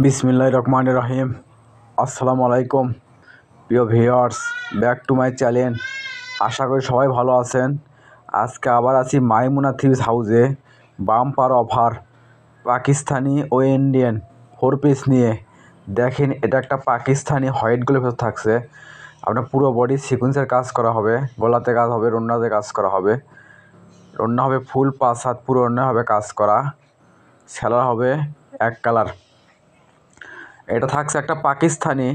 বিসমিল্লাহির রহমানির রহিম। আসসালামু আলাইকুম প্রিয় viewers, back to my channel. আশা করি সবাই ভালো আছেন। আজকে আবার আছি মাইমুনা থ্রিপিস হাউসে বাম্পার অফার পাকিস্তানি ও ইন্ডিয়ান 4 পিস নিয়ে। দেখেন, এটা একটা পাকিস্তানি হোয়াইটগুলোর ভেতর থাকছে। আপনার পুরো বডি সিকুয়েন্সের কাজ করা হবে, গলাতে কাজ হবে, রন্নাতে কাজ করা হবে। রন্না হবে ফুল 5 হাত, পুরো রন্না হবে কাজ করা। সেলার হবে এক কালার। এটা থাকছে একটা পাকিস্তানি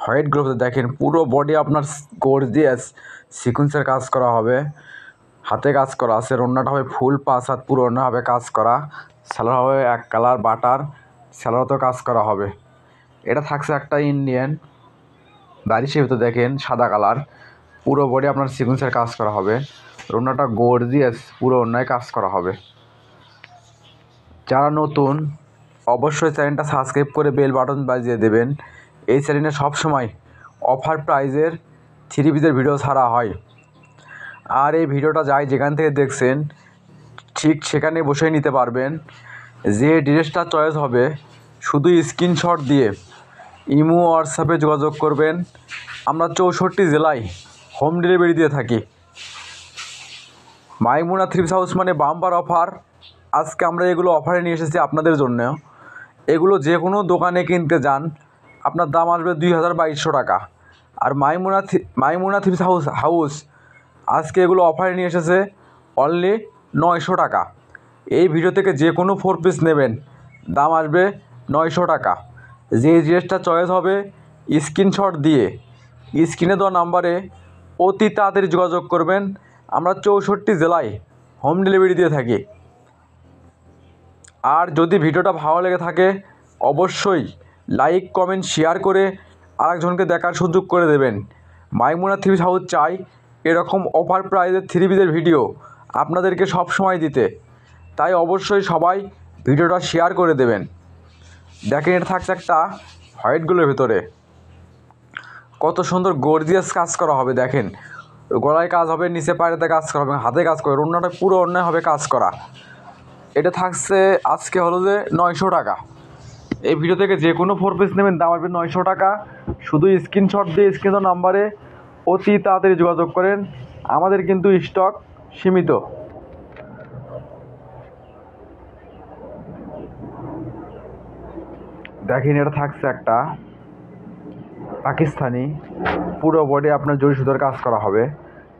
হোয়াইট গ্লোভস। দেখেন পুরো বডি আপনার গর্জিয়াস সিকুয়েন্সের কাজ করা হবে, হাতে কাজ করা আছে। রন্নাটা হবে ফুল 5 হাত, পুরো রন্না হবে কাজ করা। সেলার হবে এক কালার বাটার, সেলারতেও কাজ করা হবে। এটা থাকছে একটা ইন্ডিয়ান বারিশের ভিতরে। দেখেন সাদা কালার, পুরো বডি আপনার সিকুয়েন্সের কাজ করা হবে। রন্নাটা গর্জিয়াস, পুরো অন্যায় কাজ করা হবে। যারা নতুন অবশ্যই চ্যানেলটা সাবস্ক্রাইব করে বেল বাটন বাজিয়ে দেবেন। এই চ্যানেলে সবসময় অফার প্রাইজের 3 পিসের ভিডিও ছাড়া হয়। আর এই ভিডিওটা যাই যেখান থেকে দেখছেন ঠিক সেখানে বসেই নিতে পারবেন। যে ড্রেসটা চয়েস হবে শুধু স্ক্রিনশট দিয়ে ইমো হোয়াটসঅ্যাপে যোগাযোগ করবেন। আমরা 64 জেলায় হোম ডেলিভারি দিয়ে থাকি। মাইমুনা থ্রিপিস হাউস মানে বাম্পার অফার। আজকে আমরা এগুলো অফারে নিয়ে এসেছি আপনাদের জন্য। এগুলো যে কোনো দোকানে কিনতে যান আপনার দাম আসবে 2200 টাকা। আর মাইমুনা থ্রিপিস হাউস আজকে এগুলো অফারে নিয়ে এসেছে অনলি 900 টাকা। এই ভিডিও থেকে যে কোনো 4 পিস নেবেন দাম আসবে 900 টাকা। যে ড্রেসটা চয়েস হবে স্ক্রিনশট দিয়ে স্ক্রিনে দেওয়া নাম্বারে অতি তাড়াতাড়ি যোগাযোগ করবেন। আমরা 64 জেলায় হোম ডেলিভারি দিয়ে থাকি। আর যদি ভিডিওটা ভালো লেগে থাকে অবশ্যই লাইক কমেন্ট শেয়ার করে আরেকজনকে দেখার সুযোগ করে দেবেন। মাইমুনা থ্রিপিস হাউস চাই এরকম অফার প্রাইজের 3 পিসের ভিডিও আপনাদেরকে সব সময় দিতে। তাই অবশ্যই সবাই ভিডিওটা শেয়ার করে দেবেন। দেখেন, এটা থাকছে একটা হোয়াইটগুলোর ভিতরে। কত সুন্দর গর্জিয়াস কাজ করা হবে। দেখেন গলায় কাজ হবে, নিচে পায়েতে কাজ করা হবে, হাতে কাজ করে, অন্যটা পুরো অন্যায় হবে কাজ করা। এটা থাকছে আজকে হলো যে 900 টাকা। এই ভিডিও থেকে যে কোনো 4 পিস নেবেন দাম আসবে 900 টাকা। শুধু স্ক্রিনশট দিয়ে স্ক্রিনের নাম্বারে অতি তাড়াতাড়ি যোগাযোগ করেন। আমাদের কিন্তু স্টক সীমিত। দেখেন, এটা থাকছে একটা পাকিস্তানি, পুরো বডি আপনার জড়ি সুতোর কাজ করা হবে,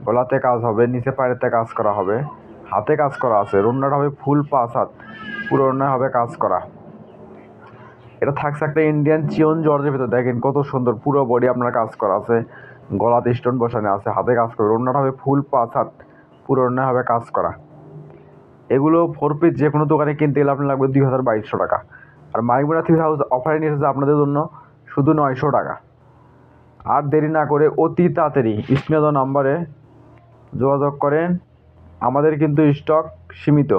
গলাতে কাজ হবে, নিচে পায়েতে কাজ করা হবে, হাতে কাজ করা আছে। রন্নাটা হবে ফুল 5 হাত, পুরো অন্যায় হবে কাজ করা। এটা থাকছে একটা ইন্ডিয়ান চিয়ন জর্জের ভিতর। দেখেন কত সুন্দর, পুরো বডি আপনার কাজ করা আছে, গলাতে স্টোন বসানো আছে, হাতে কাজ করে। রন্নাটা হবে ফুল 5 হাত, পুরো অন্যায় হবে কাজ করা। এগুলো 4 পিস যে কোনো দোকানে কিনতে গেলে আপনার লাগবে 2200 টাকা। আর মাইমুনা থ্রিপিস হাউস অফারে নিয়ে এসেছে আপনাদের জন্য শুধু 900 টাকা। আর দেরি না করে অতি তাড়াতাড়ি স্ক্রিনে দেওয়া নাম্বারে যোগাযোগ করেন। আমাদের কিন্তু স্টক সীমিত।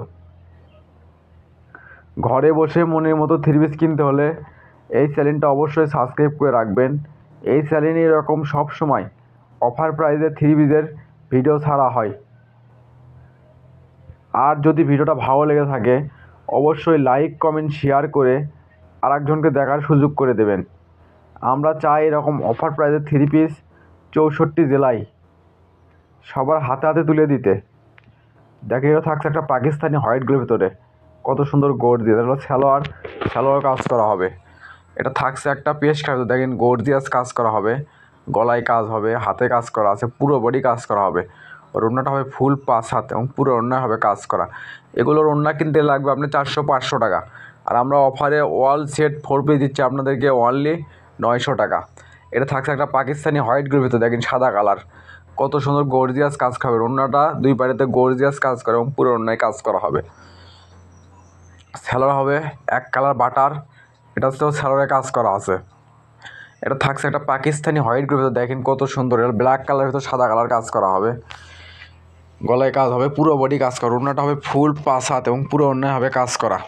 ঘরে বসে মনের মতো 3 পিস কিনতে হলে এই চ্যানেলটা অবশ্যই সাবস্ক্রাইব করে রাখবেন। এই চ্যানেলে এরকম সব সময় অফার প্রাইজে 3 পিসের ভিডিও ছাড়া হয়। আর যদি ভিডিওটা ভালো লেগে থাকে অবশ্যই লাইক কমেন্ট শেয়ার করে আরেকজনকে দেখার সুযোগ করে দেবেন। আমরা চাই এরকম অফার প্রাইজের 3 পিস 64 জেলায় সবার হাতে হাতে তুলে দিতে। দেখে এটা থাকছে একটা পাকিস্তানি হোয়াইটগুলোর ভিতরে। কত সুন্দর গর্জিয়াস, এটা হলো সালোয়ার কাজ করা হবে। এটা থাকছে একটা পেস্কার। দেখেন গর্জিয়াস কাজ করা হবে, গলায় কাজ হবে, হাতে কাজ করা আছে, পুরো বডি কাজ করা হবে। ওড়নাটা হবে ফুল 5 হাত এবং পুরো ওড়না হবে কাজ করা। এগুলোর ওড়না কিনতে লাগবে আপনার 400-500 টাকা। আর আমরা অফারে ওয়াল সেট 4 পিস দিচ্ছি আপনাদেরকে অনলি 900 টাকা। এটা থাকছে একটা পাকিস্তানি হোয়াইটগুলোর ভিতরে। দেখেন সাদা কালার, কত সুন্দর গর্জিয়াস কাজ খাবে। ওড়নাটা 2 পাড়েতে গর্জিয়াস কাজ করে এবং পুরো ওড়নায় কাজ করা হবে। সেলার হবে এক কালার বাটার, এটা হচ্ছে সেলারে কাজ করা আছে। এটা থাকছে একটা পাকিস্তানি হোয়াইট গ্রুপের ভিতরে। দেখেন কত সুন্দর, এটা ব্ল্যাক কালারের ভিতর সাদা কালার কাজ করা হবে, গলায় কাজ হবে, পুরো বডি কাজ করা। ওড়নাটা হবে ফুল 5 হাত এবং পুরো ওড়নায় হবে কাজ করা।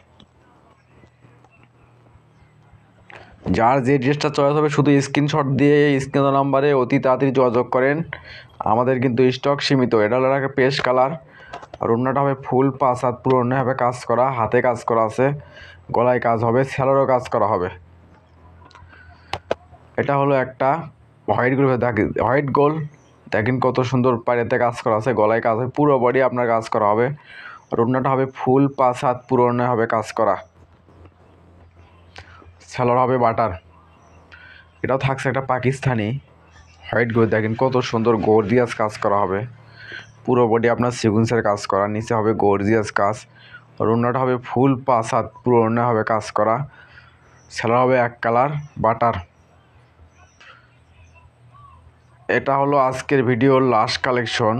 যার যে ড্রেসটা চয়েস হবে শুধু স্ক্রিনশট দিয়ে স্ক্রিন নাম্বারে অতি তাড়াতাড়ি যোগাযোগ করেন। আমাদের কিন্তু স্টক সীমিত। এটা হলো একটা পেস্ট কালার। আর ওড়নাটা হবে ফুল 5 হাত, পুরো ওড়নায় হবে কাজ করা, হাতে কাজ করা আছে, গলায় কাজ হবে, সেলারও কাজ করা হবে। এটা হলো একটা হোয়াইট গোল। দেখেন কত সুন্দর পায়েতে কাজ করা আছে, গলায় কাজ হবে, পুরো বডি আপনার কাজ করা হবে। আর ওড়নাটা হবে ফুল 5 হাত, পুরো ওড়নায় হবে কাজ করা। সালোয়ার হবে বাটার। এটাও থাকছে একটা পাকিস্তানি হোয়াইট গোল। দেখেন কত সুন্দর গর্জিয়াস কাজ করা হবে, পুরো বডি আপনার সিকুয়েন্সের কাজ করা, নিচে হবে গর্জিয়াস কাজ। আর ওড়নাটা হবে ফুল 5 হাত, পুরো ওড়নায় হবে কাজ করা। সালোয়ার হবে এক কালার বাটার। এটা হলো আজকের ভিডিওর লাস্ট কালেকশন।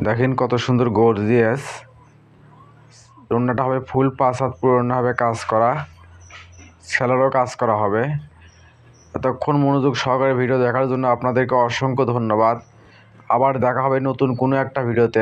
দেখেন কত সুন্দর গর্জিয়াস। ওড়নাটা হবে ফুল 5 হাত, পুরো ওড়না হবে কাজ করা, সেলারও কাজ করা হবে। এতক্ষণ মনোযোগ সহকারে ভিডিও দেখার জন্য আপনাদেরকে অসংখ্য ধন্যবাদ। আবার দেখা হবে নতুন কোনো একটা ভিডিওতে।